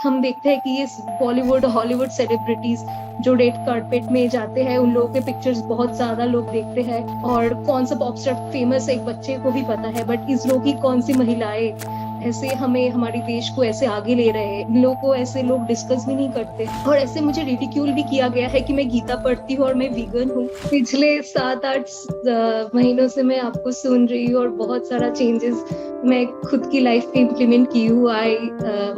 हम देखते हैं कि ये बॉलीवुड हॉलीवुड सेलिब्रिटीज जो रेड कार्पेट में जाते हैं, उन लोगों के पिक्चर्स बहुत ज्यादा लोग देखते हैं, और कौन सा पॉप स्टार फेमस है एक बच्चे को भी पता है, बट इस लोग की कौन सी महिलाएं ऐसे हमें हमारे देश को ऐसे आगे ले रहे हैं, इन लोगों को ऐसे लोग डिस्कस भी नहीं करते। और ऐसे मुझे रिडिक्यूल भी किया गया है कि मैं गीता पढ़ती हूँ और मैं वीगन हूँ। पिछले 7-8 महीनों से मैं आपको सुन रही हूँ और बहुत सारा चेंजेस मैं खुद की लाइफ में इम्प्लीमेंट की हूँ।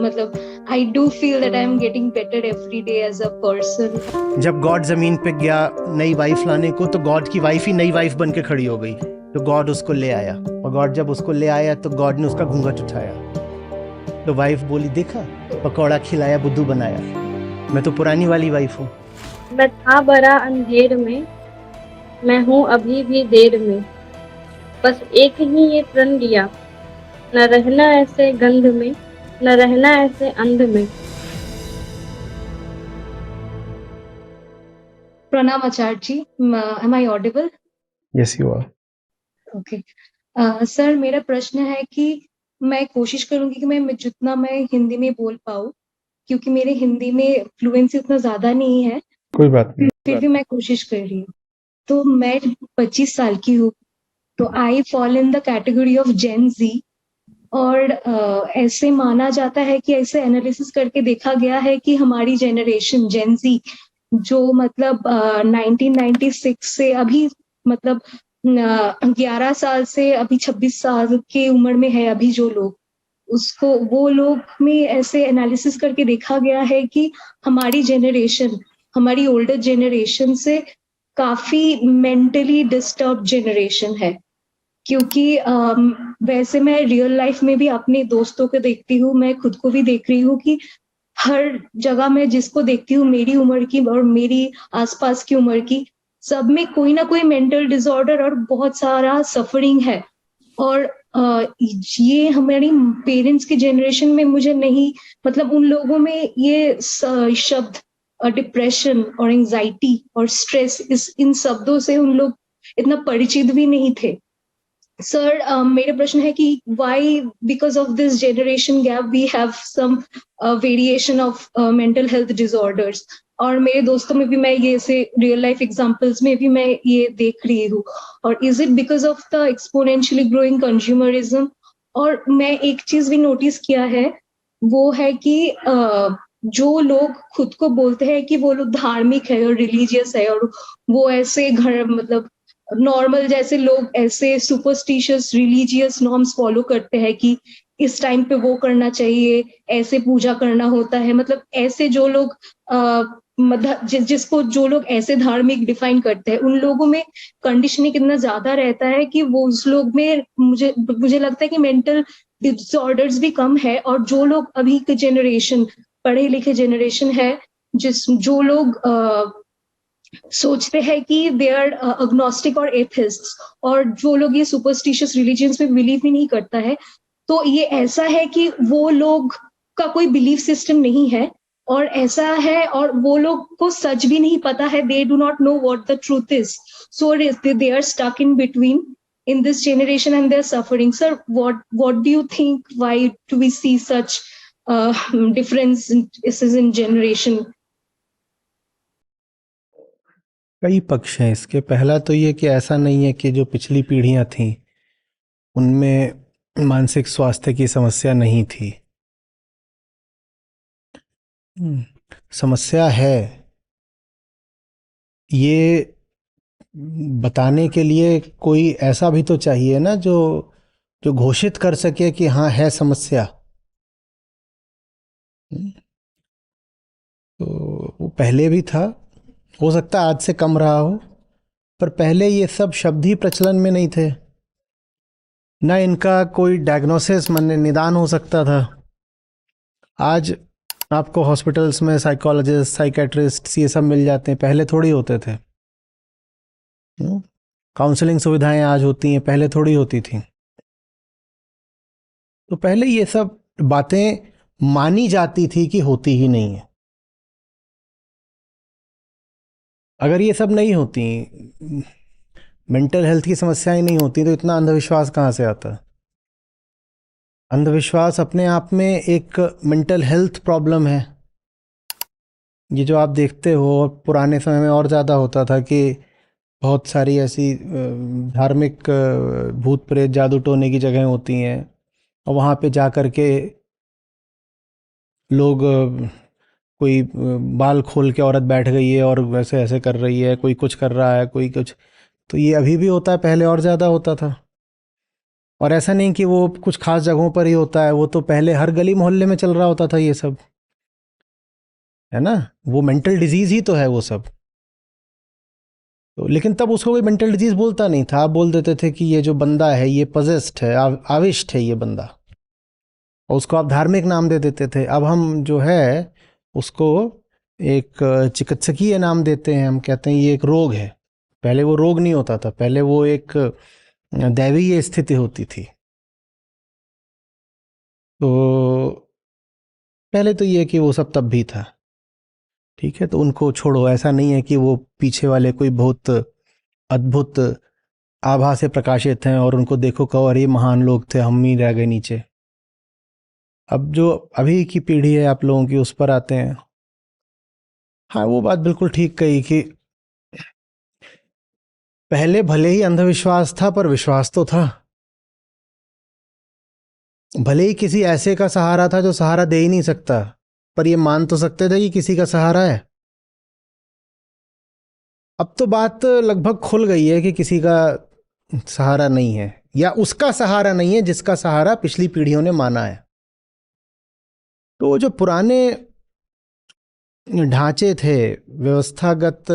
मतलब I do feel that I am getting better every day as a person. जब गॉड जमीन पे गया नई वाइफ लाने को, तो गॉड की वाइफ ही नई वाइफ बन के खड़ी हो गई। तो गॉड उसको ले आया, और गॉड जब उसको ले आया तो गॉड ने उसका घूंघट उठाया। तो वाइफ बोली, देखा, पकौड़ा खिलाया, बुद्धू बनाया। मैं तो पुरानी वाली वाइफ हूँ। मैं था बड़ा अंधेर में, मैं हूँ अभी भी देर में, बस एक ही ये प्रण लिया, न रहना ऐसे गंध में, न रहना ऐसे अंध में। प्रणाम आचार्य जी, am I audible? Yes you are. Okay sir, मेरा प्रश्न है कि मैं कोशिश करूंगी कि मैं जितना मैं हिंदी में बोल पाऊँ, क्योंकि मेरे हिंदी में फ्लुएंसी उतना ज्यादा नहीं है। कोई बात नहीं। फिर भी मैं कोशिश कर रही हूँ। तो मैं 25 साल की हूँ, तो I fall in the category of gen Z. और ऐसे माना जाता है कि ऐसे एनालिसिस करके देखा गया है कि हमारी जनरेशन जेन जी, जो मतलब 1996 से अभी, मतलब 11 साल से अभी 26 साल की उम्र में है अभी जो लोग, उसको वो लोग में ऐसे एनालिसिस करके देखा गया है कि हमारी जनरेशन, हमारी ओल्डर जनरेशन से काफी मेंटली डिस्टर्ब जनरेशन है। क्योंकि वैसे मैं रियल लाइफ में भी अपने दोस्तों को देखती हूँ, मैं खुद को भी देख रही हूँ कि हर जगह मैं जिसको देखती हूँ मेरी उम्र की और मेरी आसपास की उम्र की, सब में कोई ना कोई मेंटल डिसऑर्डर और बहुत सारा सफरिंग है। और ये हमारी पेरेंट्स की जनरेशन में मुझे नहीं, मतलब उन लोगों में ये शब्द डिप्रेशन और एंजाइटी और स्ट्रेस, इस इन शब्दों से उन लोग इतना परिचित भी नहीं थे। सर, मेरा प्रश्न है कि why because of this generation gap we have some variation of mental health disorders. और मेरे दोस्तों में भी मैं ये से रियल लाइफ एग्जांपल्स में भी मैं ये देख रही हूँ। और is it because of the exponentially growing consumerism? और मैं एक चीज भी नोटिस किया है, वो है कि जो लोग खुद को बोलते हैं कि वो लोग धार्मिक है और रिलीजियस है, और वो ऐसे घर, मतलब नॉर्मल जैसे लोग ऐसे सुपरस्टिशियस रिलीजियस नॉर्म्स फॉलो करते हैं कि इस टाइम पे वो करना चाहिए, ऐसे पूजा करना होता है, मतलब ऐसे जो लोग जिसको जो लोग ऐसे धार्मिक डिफाइन करते हैं, उन लोगों में कंडीशनिंग कितना ज्यादा रहता है कि वो उस लोग में मुझे मुझे लगता है कि मेंटल डिसऑर्डर्स भी कम है। और जो लोग अभी के जनरेशन, पढ़े लिखे जनरेशन है, जिस जो लोग सोचते हैं कि दे आर अग्नोस्टिक और एथिस्ट, और जो लोग ये सुपरस्टिशियस रिलीजियंस में बिलीव भी नहीं करता है, तो ये ऐसा है कि वो लोग का कोई बिलीफ सिस्टम नहीं है, और ऐसा है, और वो लोग को सच भी नहीं पता है, they do not know what the truth is, so they are stuck in between in this generation and they're suffering. Sir, what do you think, why do we see such difference in generation? कई पक्ष हैं इसके। पहला तो ये कि ऐसा नहीं है कि जो पिछली पीढ़ियां थीं उनमें मानसिक स्वास्थ्य की समस्या नहीं थी। समस्या है। ये बताने के लिए कोई ऐसा भी तो चाहिए ना, जो जो घोषित कर सके कि हाँ, है समस्या। तो वो पहले भी था, हो सकता है आज से कम रहा हो, पर पहले ये सब शब्द ही प्रचलन में नहीं थे। ना इनका कोई डायग्नोसिस माने निदान हो सकता था। आज आपको हॉस्पिटल्स में साइकोलॉजिस्ट, साइकेट्रिस्ट ये सब मिल जाते हैं, पहले थोड़ी होते थे। काउंसलिंग सुविधाएं आज होती हैं, पहले थोड़ी होती थी। तो पहले ये सब बातें मानी जाती थी कि होती ही नहीं है। अगर ये सब नहीं होती, मेंटल हेल्थ की समस्याएं नहीं होती, तो इतना अंधविश्वास कहाँ से आता? अंधविश्वास अपने आप में एक मेंटल हेल्थ प्रॉब्लम है। ये जो आप देखते हो, पुराने समय में और ज़्यादा होता था कि बहुत सारी ऐसी धार्मिक भूत प्रेत जादू टोने की जगह होती हैं, और वहाँ पे जा कर के लोग कोई बाल खोल के औरत बैठ गई है और वैसे ऐसे कर रही है, कोई कुछ कर रहा है, कोई कुछ। तो ये अभी भी होता है, पहले और ज़्यादा होता था। और ऐसा नहीं कि वो कुछ खास जगहों पर ही होता है, वो तो पहले हर गली मोहल्ले में चल रहा होता था ये सब, है ना। वो मेंटल डिजीज ही तो है वो सब। तो लेकिन तब उसको कोई मेंटल डिजीज बोलता नहीं था, आप बोल देते थे कि ये जो बंदा है ये पजेस्ड है, आविष्ट है ये बंदा, और उसको आप धार्मिक नाम दे देते थे। अब हम जो है उसको एक चिकित्सकीय नाम देते हैं, हम कहते हैं ये एक रोग है। पहले वो रोग नहीं होता था, पहले वो एक दैवीय स्थिति होती थी। तो पहले तो ये कि वो सब तब भी था, ठीक है, तो उनको छोड़ो। ऐसा नहीं है कि वो पीछे वाले कोई बहुत अद्भुत आभा से प्रकाशित हैं और उनको देखो कहो अरे महान लोग थे, हम ही रह गए नीचे। अब जो अभी की पीढ़ी है आप लोगों की, उस पर आते हैं। हाँ, वो बात बिल्कुल ठीक कही कि पहले भले ही अंधविश्वास था पर विश्वास तो था। भले ही किसी ऐसे का सहारा था जो सहारा दे ही नहीं सकता, पर ये मान तो सकते थे कि किसी का सहारा है। अब तो बात लगभग खुल गई है कि किसी का सहारा नहीं है, या उसका सहारा नहीं है जिसका सहारा पिछली पीढ़ियों ने माना है। तो जो पुराने ढांचे थे व्यवस्थागत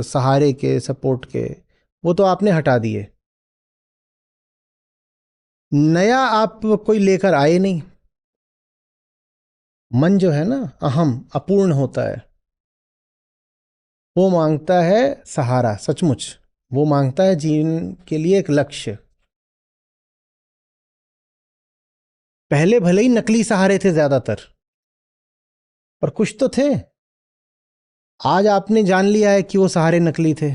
सहारे के, सपोर्ट के, वो तो आपने हटा दिए। नया आप कोई लेकर आए नहीं। मन जो है ना, अहम अपूर्ण होता है, वो मांगता है सहारा। सचमुच वो मांगता है जीवन के लिए एक लक्ष्य। पहले भले ही नकली सहारे थे ज्यादातर, पर कुछ तो थे। आज आपने जान लिया है कि वो सहारे नकली थे।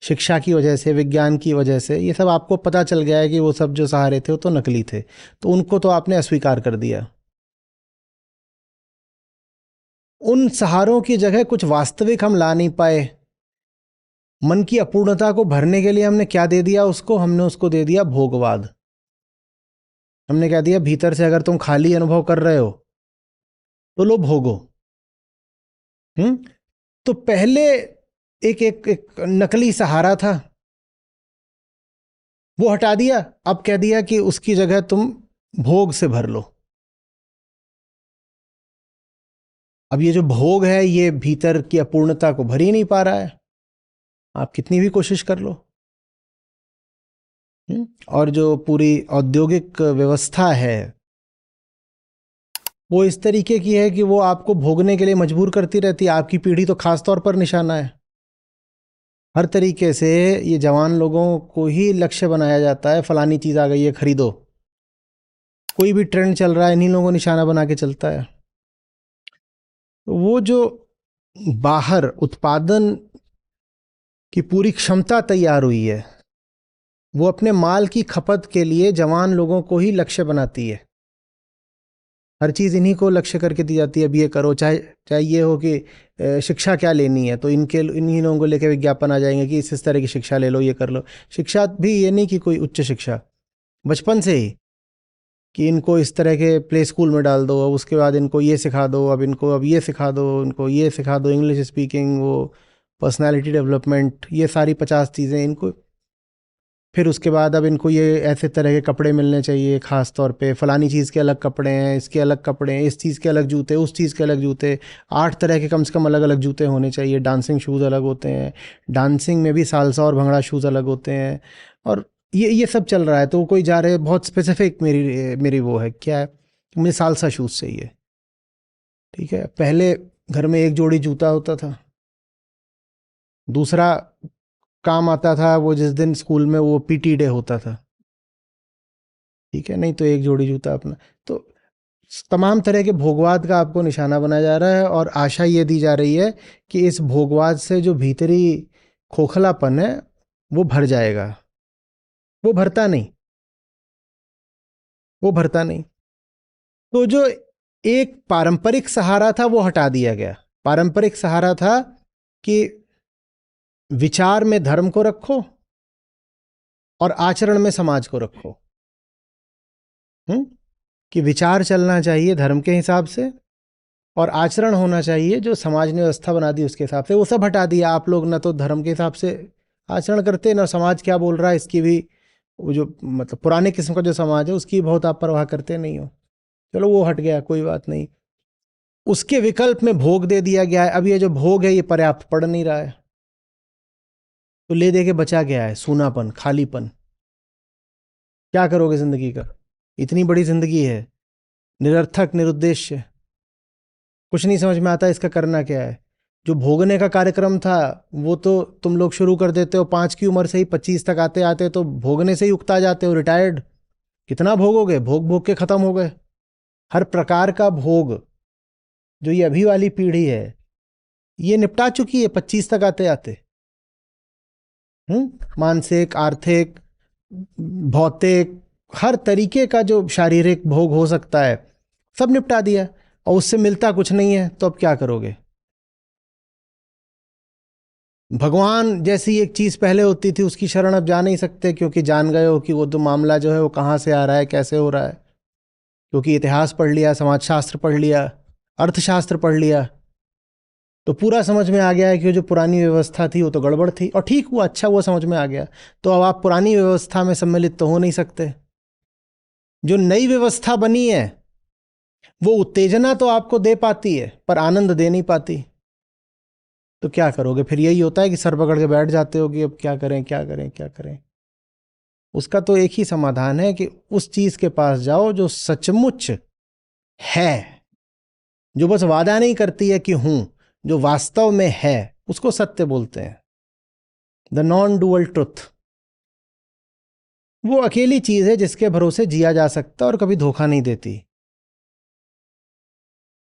शिक्षा की वजह से, विज्ञान की वजह से ये सब आपको पता चल गया है कि वो सब जो सहारे थे वो तो नकली थे। तो उनको तो आपने अस्वीकार कर दिया। उन सहारों की जगह कुछ वास्तविक हम ला नहीं पाए। मन की अपूर्णता को भरने के लिए हमने क्या दे दिया उसको? हमने उसको दे दिया भोगवाद। हमने कह दिया भीतर से अगर तुम खाली अनुभव कर रहे हो तो लो भोगो। तो पहले एक नकली सहारा था, वो हटा दिया। अब कह दिया कि उसकी जगह तुम भोग से भर लो। अब ये जो भोग है ये भीतर की अपूर्णता को भर ही नहीं पा रहा है, आप कितनी भी कोशिश कर लो। और जो पूरी औद्योगिक व्यवस्था है वो इस तरीके की है कि वो आपको भोगने के लिए मजबूर करती रहती है। आपकी पीढ़ी तो खास तौर पर निशाना है। हर तरीके से ये जवान लोगों को ही लक्ष्य बनाया जाता है, फलानी चीज़ आ गई है खरीदो। कोई भी ट्रेंड चल रहा है इन्हीं लोगों को निशाना बना के चलता है। तो वो जो बाहर उत्पादन की पूरी क्षमता तैयार हुई है, वो अपने माल की खपत के लिए जवान लोगों को ही लक्ष्य बनाती है। हर चीज़ इन्हीं को लक्ष्य करके दी जाती है। अब ये करो, चाहे चाहे ये हो कि शिक्षा क्या लेनी है तो इन्हीं लोगों को लेकर विज्ञापन आ जाएंगे कि इस तरह की शिक्षा ले लो, ये कर लो। शिक्षा भी ये नहीं कि कोई उच्च शिक्षा, बचपन से ही कि इनको इस तरह के प्ले स्कूल में डाल दो, अब उसके बाद इनको ये सिखा दो, अब इनको अब ये सिखा दो, इनको ये सिखा दो, इंग्लिश स्पीकिंग, वो पर्सनालिटी डेवलपमेंट, ये सारी 50 चीज़ें इनको। फिर उसके बाद अब इनको ये ऐसे तरह के कपड़े मिलने चाहिए, ख़ास तौर पे फलानी चीज़ के अलग कपड़े हैं, इसके अलग कपड़े हैं, इस चीज़ के अलग जूते, उस चीज़ के अलग जूते, 8 तरह के कम से कम अलग अलग जूते होने चाहिए। डांसिंग शूज़ अलग होते हैं, डांसिंग में भी सालसा और भंगड़ा शूज़ अलग होते हैं, और ये सब चल रहा है। तो कोई जा रहे बहुत स्पेसिफिक, मेरी मेरी वो है क्या है, मुझे सालसा शूज़ चाहिए, ठीक है। पहले घर में एक जोड़ी जूता होता था। दूसरा काम आता था वो जिस दिन स्कूल में वो पीटी डे होता था, ठीक है, नहीं तो एक जोड़ी जूता अपना। तो तमाम तरह के भोगवाद का आपको निशाना बनाया जा रहा है, और आशा ये दी जा रही है कि इस भोगवाद से जो भीतरी खोखलापन है वो भर जाएगा। वो भरता नहीं। वो भरता नहीं। तो जो एक पारंपरिक सहारा था वो हटा दिया गया। पारंपरिक सहारा था कि विचार में धर्म को रखो और आचरण में समाज को रखो। कि विचार चलना चाहिए धर्म के हिसाब से और आचरण होना चाहिए जो समाज ने व्यवस्था बना दी उसके हिसाब से। वो सब हटा दिया। आप लोग ना तो धर्म के हिसाब से आचरण करते, ना समाज क्या बोल रहा है इसकी भी, वो जो मतलब पुराने किस्म का जो समाज है उसकी बहुत आप परवाह करते नहीं हो। चलो वो हट गया, कोई बात नहीं। उसके विकल्प में भोग दे दिया गया है। अब ये जो भोग है ये पर्याप्त पड़ नहीं रहा है, तो ले दे के बचा गया है सूनापन, खालीपन। क्या करोगे जिंदगी का? इतनी बड़ी जिंदगी है, निरर्थक, निरुद्देश्य, कुछ नहीं समझ में आता इसका करना क्या है। जो भोगने का कार्यक्रम था वो तो तुम लोग शुरू कर देते हो 5 की उम्र से ही, 25 तक आते आते तो भोगने से ही उकता जाते हो, रिटायर्ड। कितना भोगोगे? भोग भोग के खत्म हो गए। हर प्रकार का भोग जो ये अभी वाली पीढ़ी है ये निपटा चुकी है 25 तक आते आते। मानसिक, आर्थिक, भौतिक, हर तरीके का जो शारीरिक भोग हो सकता है सब निपटा दिया, और उससे मिलता कुछ नहीं है। तो अब क्या करोगे? भगवान जैसी एक चीज पहले होती थी उसकी शरण अब जा नहीं सकते, क्योंकि जान गए हो कि वो तो मामला जो है वो कहाँ से आ रहा है, कैसे हो रहा है। क्योंकि इतिहास पढ़ लिया, समाजशास्त्र पढ़ लिया, अर्थशास्त्र पढ़ लिया, तो पूरा समझ में आ गया है कि वो जो पुरानी व्यवस्था थी वो तो गड़बड़ थी। और ठीक हुआ, अच्छा हुआ, समझ में आ गया। तो अब आप पुरानी व्यवस्था में सम्मिलित तो हो नहीं सकते। जो नई व्यवस्था बनी है वो उत्तेजना तो आपको दे पाती है पर आनंद दे नहीं पाती। तो क्या करोगे फिर? यही होता है कि सर पकड़ के बैठ जाते हो कि अब क्या करें, क्या करें, क्या करें। उसका तो एक ही समाधान है कि उस चीज के पास जाओ जो सचमुच है, जो बस वादा नहीं करती है कि हूं, जो वास्तव में है, उसको सत्य बोलते हैं, द नॉन डुअल ट्रुथ। वो अकेली चीज है जिसके भरोसे जिया जा सकता और कभी धोखा नहीं देती।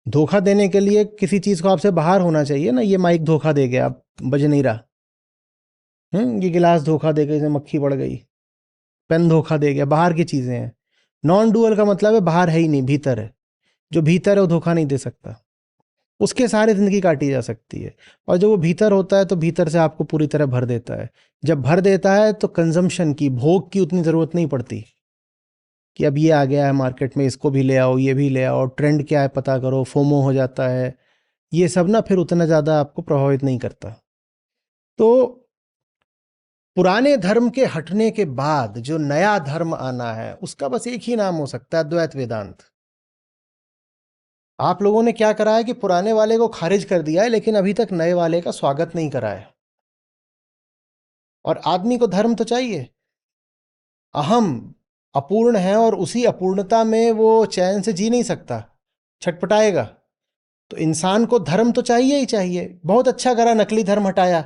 धोखा देने के लिए किसी चीज को आपसे बाहर होना चाहिए ना। ये माइक धोखा दे गया, अब बज नहीं रहा। ये गिलास धोखा दे गया, इसमें मक्खी बढ़ गई। पेन धोखा दे गया, बाहर की चीजें हैं। नॉन डुअल का मतलब है बाहर है ही नहीं, भीतर है। जो भीतर है वो धोखा नहीं दे सकता, उसके सहारे जिंदगी काटी जा सकती है। और जब वो भीतर होता है तो भीतर से आपको पूरी तरह भर देता है। जब भर देता है तो कंजम्पशन की, भोग की उतनी जरूरत नहीं पड़ती कि अब ये आ गया है मार्केट में, इसको भी ले आओ, ये भी ले आओ, ट्रेंड क्या है पता करो, फोमो हो जाता है। ये सब ना फिर उतना ज़्यादा आपको प्रभावित नहीं करता। तो पुराने धर्म के हटने के बाद जो नया धर्म आना है उसका बस एक ही नाम हो सकता है, अद्वैत वेदांत। आप लोगों ने क्या करा है कि पुराने वाले को खारिज कर दिया है, लेकिन अभी तक नए वाले का स्वागत नहीं करा है। और आदमी को धर्म तो चाहिए। अहम अपूर्ण है और उसी अपूर्णता में वो चैन से जी नहीं सकता, छटपटाएगा। तो इंसान को धर्म तो चाहिए ही चाहिए। बहुत अच्छा करा नकली धर्म हटाया,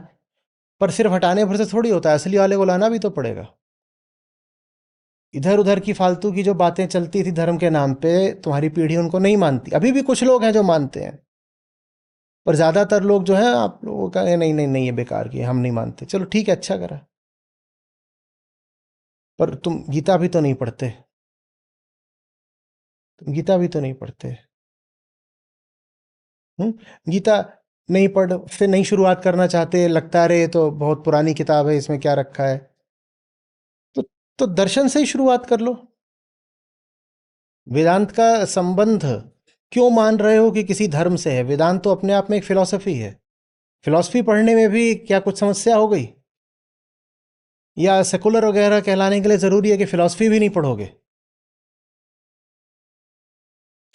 पर सिर्फ हटाने भर से थोड़ी होता है, असली वाले को लाना भी तो पड़ेगा। इधर उधर की फालतू की जो बातें चलती थी धर्म के नाम पे, तुम्हारी पीढ़ी उनको नहीं मानती। अभी भी कुछ लोग हैं जो मानते हैं, पर ज्यादातर लोग जो हैं आप लोगों का नहीं नहीं नहीं, ये बेकार की, हम नहीं मानते। चलो ठीक है, अच्छा करा। पर तुम गीता भी तो नहीं पढ़ते, तुम गीता भी तो नहीं पढ़ते। गीता नहीं पढ़, फिर नहीं शुरुआत करना चाहते, लगता है रे तो बहुत पुरानी किताब है, इसमें क्या रखा है। तो तो दर्शन से ही शुरुआत कर लो। वेदांत का संबंध क्यों मान रहे हो कि किसी धर्म से है? वेदांत तो अपने आप में एक फिलॉसफी है। फिलॉसफी पढ़ने में भी क्या कुछ समस्या हो गई? या सेकुलर वगैरह कहलाने के लिए जरूरी है कि फिलॉसफी भी नहीं पढ़ोगे?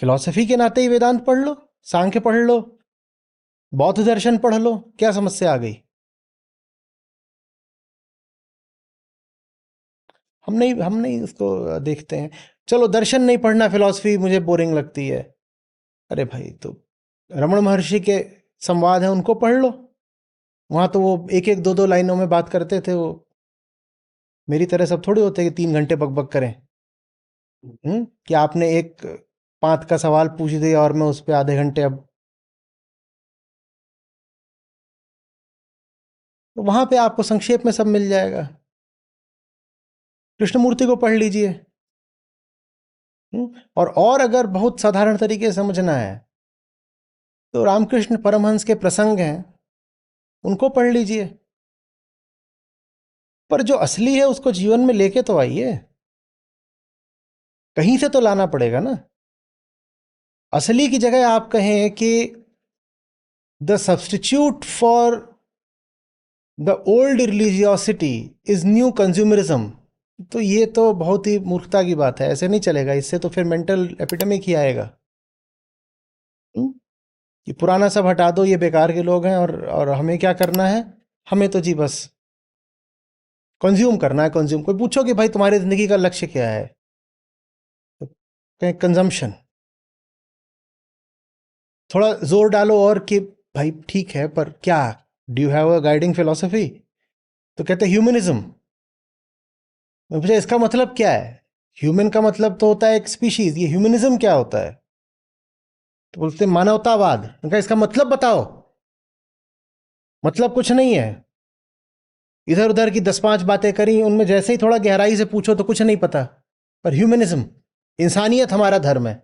फिलॉसफी के नाते ही वेदांत पढ़ लो, सांख्य पढ़ लो, बौद्ध दर्शन पढ़ लो, क्या समस्या आ गई? हम नहीं उसको देखते हैं। चलो दर्शन नहीं पढ़ना, फिलॉसफी मुझे बोरिंग लगती है। अरे भाई, तो रमण महर्षि के संवाद है उनको पढ़ लो। वहां तो वो एक एक दो दो लाइनों में बात करते थे। वो मेरी तरह सब थोड़ी होते कि 3 घंटे बकबक करें। कि आपने एक पांत का सवाल पूछ दिया और मैं उस पर आधे घंटे। अब तो वहां पे आपको संक्षेप में सब मिल जाएगा। कृष्णमूर्ति को पढ़ लीजिए, और अगर बहुत साधारण तरीके से समझना है तो रामकृष्ण परमहंस के प्रसंग हैं, उनको पढ़ लीजिए। पर जो असली है उसको जीवन में लेके तो आइए, कहीं से तो लाना पड़ेगा ना। असली की जगह आप कहें कि the substitute for the old religiosity is new consumerism, तो ये तो बहुत ही मूर्खता की बात है। ऐसे नहीं चलेगा, इससे तो फिर मेंटल एपिडेमिक ही आएगा। कि पुराना सब हटा दो, ये बेकार के लोग हैं, और हमें क्या करना है, हमें तो जी बस कंज्यूम करना है। कंज्यूम, कोई पूछो कि भाई तुम्हारी जिंदगी का लक्ष्य क्या है, तो कहें कंजम्पशन। थोड़ा जोर डालो और कि भाई ठीक है पर क्या, do you have a guiding philosophy, तो कहते हैं ह्यूमनिज्म। मैं पूछा इसका मतलब क्या है, ह्यूमन का मतलब तो होता है एक स्पीशीज, ये ह्यूमनिज्म क्या होता है, तो बोलते हैं मानवतावाद। उनका इसका मतलब बताओ। मतलब कुछ नहीं है, इधर उधर की 10-5 बातें करी, उनमें जैसे ही थोड़ा गहराई से पूछो तो कुछ नहीं पता। पर ह्यूमनिज्म, इंसानियत हमारा धर्म है।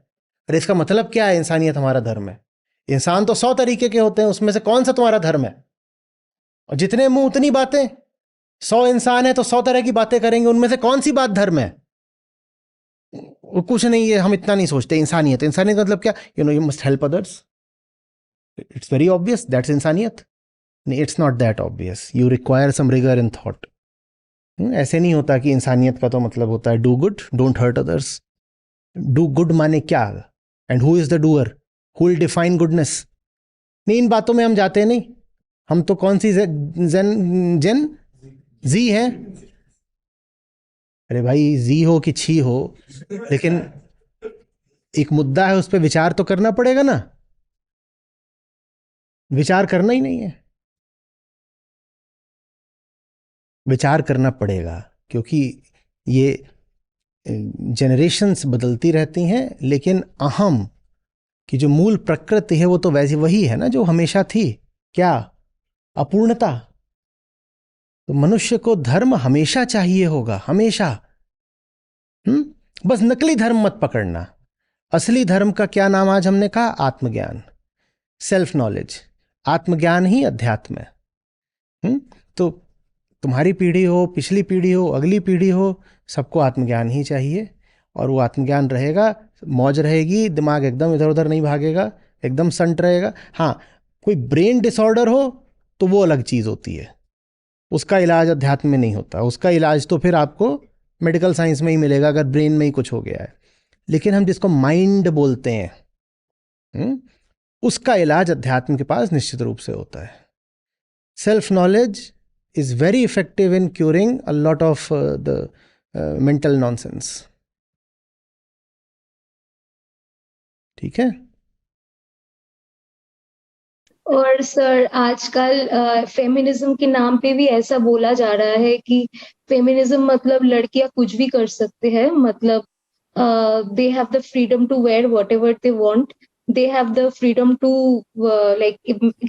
अरे इसका मतलब क्या है, इंसानियत हमारा धर्म है? इंसान तो 100 तरीके के होते हैं, उसमें से कौन सा तुम्हारा धर्म है? और जितने मुंह उतनी बातें। 100 इंसान है तो 100 तरह की बातें करेंगे, उनमें से कौन सी बात धर्म है? वो कुछ नहीं है, हम इतना नहीं सोचते। इंसानियत, इंसानियत मतलब क्या? You must help others. It's very obvious, that's इंसानियत। नहीं, it's not that obvious, you require some rigour in thought. ऐसे नहीं होता कि इंसानियत का तो मतलब होता है do good, don't hurt others. Do good माने क्या, and who is the doer, who will define goodness? नहीं, इन बातों में हम जाते नहीं। हम तो कौन सी जेन जी है। अरे भाई, जी हो कि छी हो, लेकिन एक मुद्दा है, उस पर विचार तो करना पड़ेगा ना। विचार करना ही नहीं है। विचार करना पड़ेगा, क्योंकि ये जनरेशन्स बदलती रहती हैं, लेकिन अहम की जो मूल प्रकृति है वो तो वैसी वही है ना जो हमेशा थी। क्या? अपूर्णता। तो मनुष्य को धर्म हमेशा चाहिए होगा, हमेशा। बस नकली धर्म मत पकड़ना। असली धर्म का क्या नाम आज हमने कहा? आत्मज्ञान, सेल्फ नॉलेज। आत्मज्ञान ही अध्यात्म है। तो तुम्हारी पीढ़ी हो, पिछली पीढ़ी हो, अगली पीढ़ी हो, सबको आत्मज्ञान ही चाहिए। और वो आत्मज्ञान रहेगा, मौज रहेगी, दिमाग एकदम इधर उधर नहीं भागेगा, एकदम संट रहेगा। हाँ, कोई ब्रेन डिसऑर्डर हो तो वो अलग चीज़ होती है, उसका इलाज अध्यात्म में नहीं होता। उसका इलाज तो फिर आपको मेडिकल साइंस में ही मिलेगा, अगर ब्रेन में ही कुछ हो गया है। लेकिन हम जिसको माइंड बोलते हैं, उसका इलाज अध्यात्म के पास निश्चित रूप से होता है। Self knowledge is very effective in curing a lot of the mental nonsense. ठीक है। और सर आजकल फेमिनिज्म के नाम पे भी ऐसा बोला जा रहा है कि फेमिनिज्म मतलब लड़कियां कुछ भी कर सकते हैं, मतलब they have the freedom to wear whatever they want, they have the freedom to like.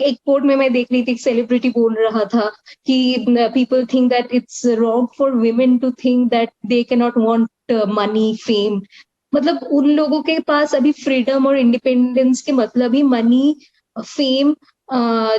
एक कोड में मैं देख रही थी, एक सेलिब्रिटी बोल रहा था कि people think that it's wrong for women to think that they can not want money fame. मतलब उन लोगों के पास अभी फ्रीडम और इंडिपेंडेंस के मतलब ही मनी, फेम,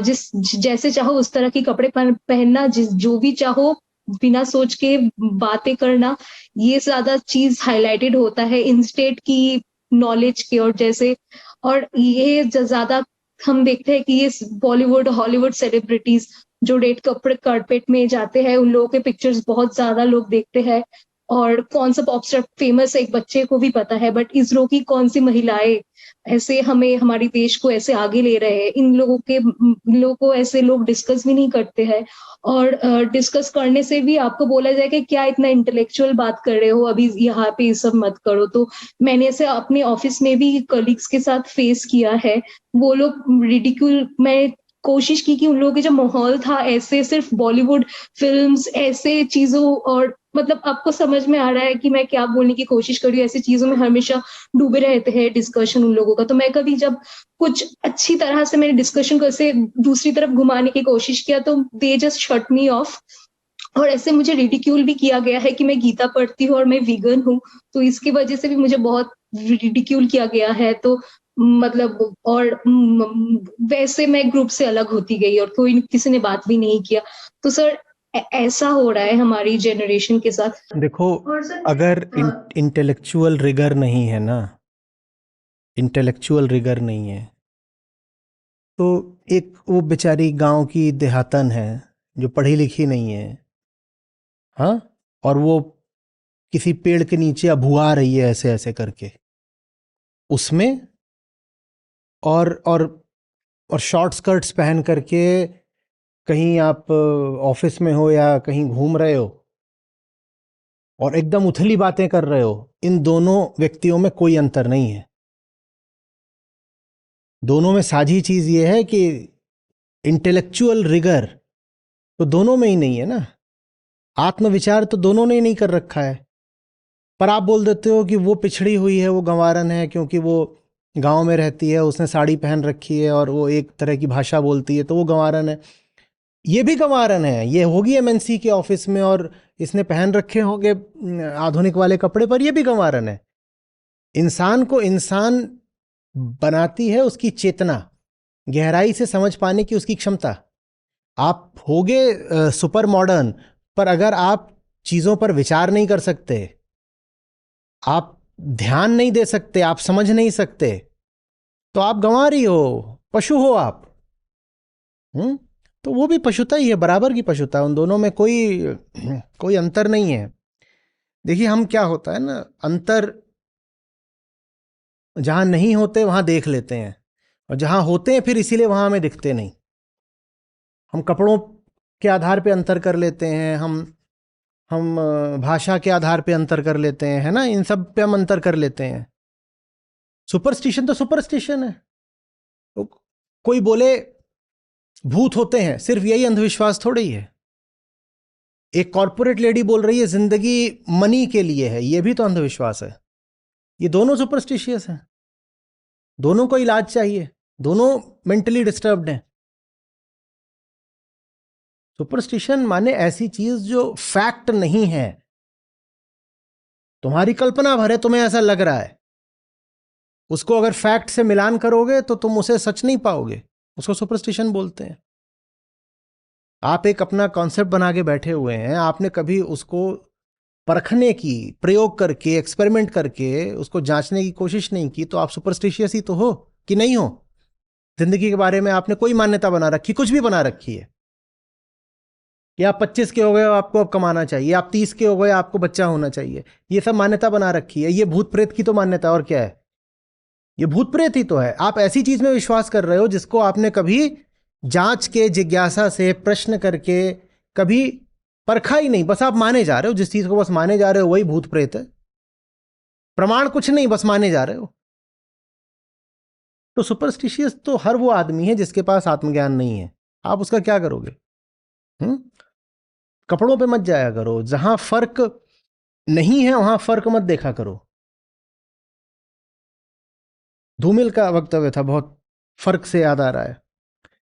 जिस जैसे चाहो उस तरह के कपड़े पहनना, जिस जो भी चाहो बिना सोच के बातें करना, ये ज्यादा चीज हाईलाइटेड होता है इंस्टेड की नॉलेज के। और जैसे, और ये ज्यादा हम देखते हैं कि ये बॉलीवुड हॉलीवुड सेलिब्रिटीज जो रेड कपड़े कारपेट में जाते हैं, उन लोगों के पिक्चर्स बहुत ज्यादा लोग देखते हैं। और कौन सा पॉप स्टार फेमस है एक बच्चे को भी पता है, बट इसरो की कौन सी महिलाएं ऐसे हमें हमारे देश को ऐसे आगे ले रहे हैं, इन लोगों को ऐसे लोग डिस्कस भी नहीं करते हैं। और डिस्कस करने से भी आपको बोला जाए कि क्या इतना इंटेलेक्चुअल बात कर रहे हो, अभी यहाँ पे ये सब मत करो। तो मैंने ऐसे अपने ऑफिस में भी कलीग्स के साथ फेस किया है, वो लोग रिडिक्यूल, मैं कोशिश की कि उन लोगों के जो माहौल था ऐसे सिर्फ बॉलीवुड फिल्म्स ऐसे चीजों, और मतलब आपको समझ में आ रहा है कि मैं क्या बोलने की कोशिश कर रही हूँ, ऐसी चीजों में हमेशा डूबे रहते हैं डिस्कशन उन लोगों का। तो मैं कभी जब कुछ अच्छी तरह से मैंने डिस्कशन को ऐसे दूसरी तरफ घुमाने की कोशिश किया तो they just shut me of. और ऐसे मुझे रिडिक्यूल भी किया गया है कि मैं गीता पढ़ती हूँ और मैं वीगन हूँ, तो इसकी वजह से भी मुझे बहुत रिडिक्यूल किया गया है, तो मतलब और वैसे मैं ग्रुप से अलग होती गई और कोई किसी ने बात भी नहीं किया। तो सर ऐसा हो रहा है हमारी जनरेशन के साथ। देखो, और सर अगर इंटेलेक्चुअल रिगर नहीं है ना, इंटेलेक्चुअल रिगर नहीं है, तो एक वो बेचारी गांव की देहातन है जो पढ़ी लिखी नहीं है, हाँ, और वो किसी पेड़ के नीचे अभुआ रही है ऐसे ऐसे करके उसमें, और शॉर्ट स्कर्ट्स पहन करके कहीं आप ऑफिस में हो या कहीं घूम रहे हो और एकदम उथली बातें कर रहे हो, इन दोनों व्यक्तियों में कोई अंतर नहीं है। दोनों में साझी चीज ये है कि इंटेलेक्चुअल रिगर तो दोनों में ही नहीं है ना, आत्मविचार तो दोनों ने ही नहीं कर रखा है। पर आप बोल देते हो कि वो पिछड़ी हुई है, वो गंवारन है क्योंकि वो गांव में रहती है, उसने साड़ी पहन रखी है और वो एक तरह की भाषा बोलती है, तो वो गंवारन है। ये भी गंवारन है, ये होगी एमएनसी के ऑफिस में और इसने पहन रखे होंगे आधुनिक वाले कपड़े, पर ये भी गंवारन है। इंसान को इंसान बनाती है उसकी चेतना, गहराई से समझ पाने की उसकी क्षमता। आप होगे सुपर मॉडर्न, पर अगर आप चीजों पर विचार नहीं कर सकते, आप ध्यान नहीं दे सकते, आप समझ नहीं सकते, तो आप गंवारी हो, पशु हो आप। तो वो भी पशुता ही है, बराबर की पशुता, उन दोनों में कोई अंतर नहीं है। देखिए हम क्या होता है ना, अंतर जहां नहीं होते वहां देख लेते हैं, और जहां होते हैं फिर इसीलिए वहां हमें दिखते नहीं। हम कपड़ों के आधार पे अंतर कर लेते हैं, हम भाषा के आधार पे अंतर कर लेते हैं, है ना, इन सब पे हम अंतर कर लेते हैं। सुपरस्टिशन तो सुपरस्टिशन है। तो कोई बोले भूत होते हैं, सिर्फ यही अंधविश्वास थोड़ी ही है। एक कॉर्पोरेट लेडी बोल रही है जिंदगी मनी के लिए है, यह भी तो अंधविश्वास है। ये दोनों सुपरस्टिशियस हैं, दोनों को इलाज चाहिए, दोनों मेंटली डिस्टर्ब्ड हैं। सुपरस्टिशन माने ऐसी चीज जो फैक्ट नहीं है, तुम्हारी कल्पना भर है, तुम्हें ऐसा लग रहा है, उसको अगर फैक्ट से मिलान करोगे तो तुम उसे सच नहीं पाओगे, उसको सुपरस्टिशन बोलते हैं। आप एक अपना कॉन्सेप्ट बना के बैठे हुए हैं, आपने कभी उसको परखने की, प्रयोग करके, एक्सपेरिमेंट करके उसको जांचने की कोशिश नहीं की, तो आप सुपरस्टिशियस ही तो हो कि नहीं हो। जिंदगी के बारे में आपने कोई मान्यता बना रखी, कुछ भी बना रखी है कि आप 25 के हो गए आपको अब कमाना चाहिए, आप 30 के हो गए आपको बच्चा होना चाहिए, ये सब मान्यता बना रखी है। ये भूत प्रेत की तो मान्यता, और क्या है, ये भूत प्रेत ही तो है। आप ऐसी चीज में विश्वास कर रहे हो जिसको आपने कभी जांच के, जिज्ञासा से, प्रश्न करके कभी परखा ही नहीं, बस आप माने जा रहे हो। जिस चीज को बस माने जा रहे हो वही भूत प्रेत है। प्रमाण कुछ नहीं, बस माने जा रहे हो। तो सुपरस्टिशियस तो हर वो आदमी है जिसके पास आत्मज्ञान नहीं है। आप उसका क्या करोगे? कपड़ों पे मत जाया करो, जहां फर्क नहीं है वहां फर्क मत देखा करो। धूमिल का वक्तव्य था, बहुत फर्क से याद आ रहा है,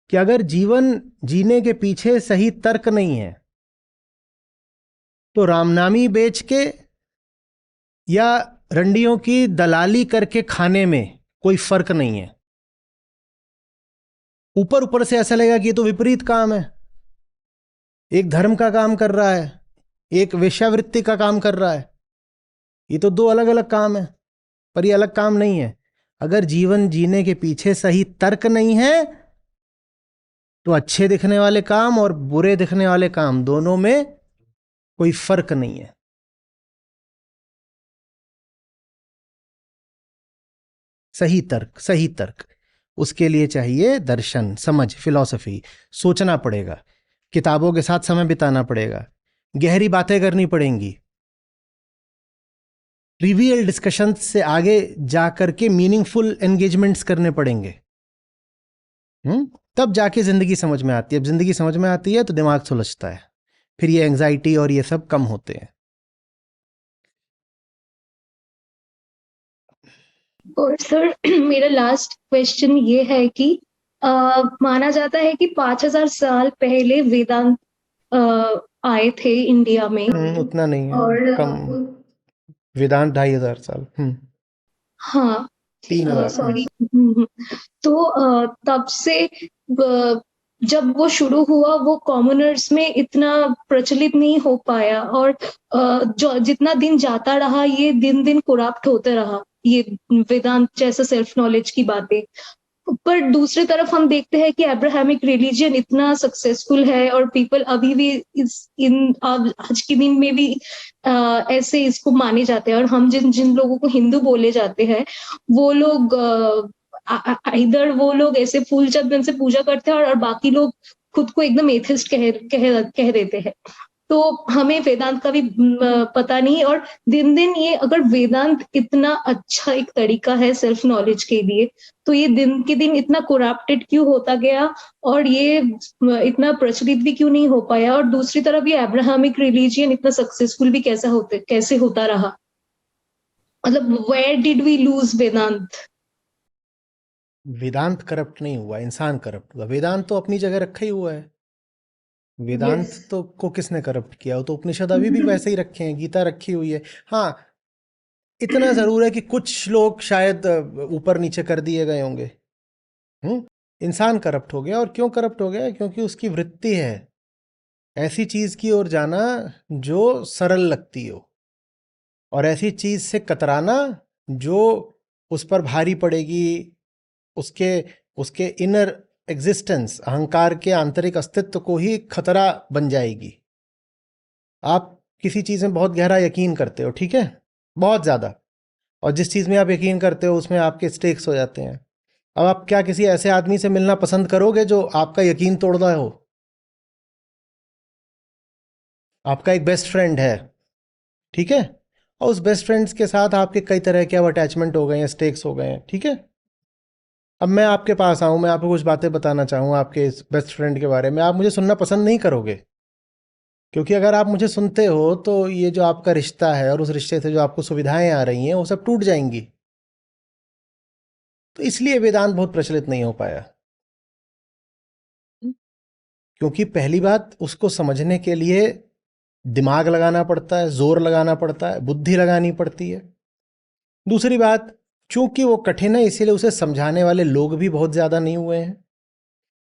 कि अगर जीवन जीने के पीछे सही तर्क नहीं है तो रामनामी बेच के या रंडियों की दलाली करके खाने में कोई फर्क नहीं है। ऊपर ऊपर से ऐसा लगेगा कि ये तो विपरीत काम है, एक धर्म का काम कर रहा है, एक वेश्यावृत्ति का काम कर रहा है, ये तो दो अलग अलग काम है, पर ये अलग काम नहीं है। अगर जीवन जीने के पीछे सही तर्क नहीं है तो अच्छे दिखने वाले काम और बुरे दिखने वाले काम, दोनों में कोई फर्क नहीं है। सही तर्क, सही तर्क, उसके लिए चाहिए दर्शन, समझ, फिलॉसफी, सोचना पड़ेगा, किताबों के साथ समय बिताना पड़ेगा, गहरी बातें करनी पड़ेंगी, ट्रिवियल डिस्कशन से आगे जाकर के मीनिंगफुल एंगेजमेंट्स करने पड़ेंगे। तब जाके जिंदगी समझ में आती है। अब जिंदगी समझ में आती है तो दिमाग सुलझता है, फिर ये एंजाइटी और ये सब कम होते हैं। और सर मेरा लास्ट क्वेश्चन ये है कि माना जाता है कि 5000 साल पहले वेदांत आए थे इंडिया में। उतना नहीं है, और कम। वेदांत 2500 साल। हाँ 3000। सॉरी। तो तब से जब वो शुरू हुआ वो कॉमनर्स में इतना प्रचलित नहीं हो पाया, और जो जितना दिन जाता रहा ये दिन दिन करप्ट होते रहा, ये वेदांत जैसे सेल्फ नॉलेज की बातें। पर दूसरी तरफ हम देखते हैं कि अब्राहमिक रिलीजन इतना सक्सेसफुल है और पीपल अभी भी आज के दिन में भी ऐसे इसको माने जाते हैं, और हम जिन जिन लोगों को हिंदू बोले जाते हैं वो लोग इधर वो लोग ऐसे फूल चंदन से पूजा करते हैं, और बाकी लोग खुद को एकदम एथिस्ट कह देते हैं। तो हमें वेदांत का भी पता नहीं, और दिन दिन ये अगर वेदांत इतना अच्छा एक तरीका है सेल्फ नॉलेज के लिए, तो ये दिन के दिन इतना करप्टेड क्यों होता गया, और ये इतना प्रचलित भी क्यों नहीं हो पाया, और दूसरी तरफ ये अब्राहमिक रिलीजियन इतना सक्सेसफुल भी कैसे होता रहा, मतलब where did we lose Vedanta. Vedanta corrupt नहीं हुआ, इंसान करप्ट हुआ। वेदांत तो अपनी जगह रखा ही हुआ है। वेदांत यस। तो को किसने करप्ट किया? वो तो उपनिषद अभी भी वैसे ही रखे हैं, गीता रखी हुई है। हाँ, इतना जरूर है कि कुछ लोग शायद ऊपर नीचे कर दिए गए होंगे। इंसान करप्ट हो गया। और क्यों करप्ट हो गया? क्योंकि उसकी वृत्ति है ऐसी चीज की ओर जाना जो सरल लगती हो, और ऐसी चीज से कतराना जो उस पर भारी पड़ेगी, उसके उसके इनर एग्जिस्टेंस, अहंकार के आंतरिक अस्तित्व को ही खतरा बन जाएगी। आप किसी चीज में बहुत गहरा यकीन करते हो, ठीक है, बहुत ज्यादा, और जिस चीज में आप यकीन करते हो उसमें आपके स्टेक्स हो जाते हैं। अब आप क्या किसी ऐसे आदमी से मिलना पसंद करोगे जो आपका यकीन तोड़ रहा हो? आपका एक बेस्ट फ्रेंड है, ठीक है, और उस बेस्ट फ्रेंड्स के साथ आपके कई तरह के अब अटैचमेंट हो गए हैं, स्टेक्स हो गए हैं, ठीक है। अब मैं आपके पास आऊं, मैं आपको कुछ बातें बताना चाहूँ आपके इस बेस्ट फ्रेंड के बारे में, आप मुझे सुनना पसंद नहीं करोगे, क्योंकि अगर आप मुझे सुनते हो तो ये जो आपका रिश्ता है और उस रिश्ते से जो आपको सुविधाएं आ रही हैं वो सब टूट जाएंगी। तो इसलिए वेदांत बहुत प्रचलित नहीं हो पाया, क्योंकि पहली बात, उसको समझने के लिए दिमाग लगाना पड़ता है, जोर लगाना पड़ता है, बुद्धि लगानी पड़ती है। दूसरी बात, चूंकि वो कठिन है इसीलिए उसे समझाने वाले लोग भी बहुत ज्यादा नहीं हुए हैं।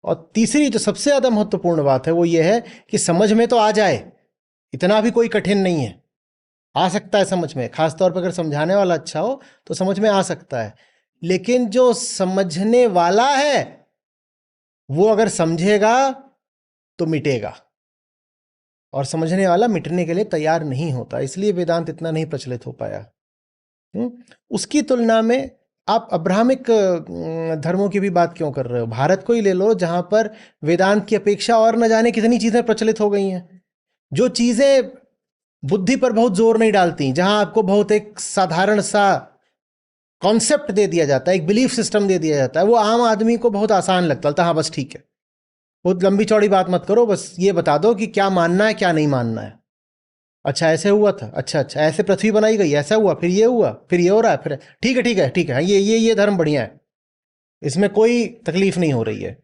और तीसरी जो सबसे ज्यादा महत्वपूर्ण बात है वो ये है कि समझ में तो आ जाए, इतना भी कोई कठिन नहीं है, आ सकता है समझ में, खासतौर पर अगर समझाने वाला अच्छा हो तो समझ में आ सकता है। लेकिन जो समझने वाला है वो अगर समझेगा तो मिटेगा, और समझने वाला मिटने के लिए तैयार नहीं होता, इसलिए वेदांत इतना नहीं प्रचलित हो पाया। उसकी तुलना में आप अब्राहमिक धर्मों की भी बात क्यों कर रहे हो? भारत को ही ले लो, जहां पर वेदांत की अपेक्षा और न जाने कितनी चीजें प्रचलित हो गई हैं, जो चीजें बुद्धि पर बहुत जोर नहीं डालती, जहां आपको बहुत एक साधारण सा कॉन्सेप्ट दे दिया जाता है, एक बिलीफ सिस्टम दे दिया जाता है, वो आम आदमी को बहुत आसान लगता है। हाँ बस ठीक है, बहुत लंबी चौड़ी बात मत करो, बस ये बता दो कि क्या मानना है क्या नहीं मानना है। अच्छा ऐसे हुआ था, अच्छा अच्छा ऐसे पृथ्वी बनाई गई, ऐसा हुआ, फिर ये हुआ, फिर ये हो रहा है, फिर ठीक है ठीक है ठीक है, ये धर्म बढ़िया है, इसमें कोई तकलीफ नहीं हो रही है।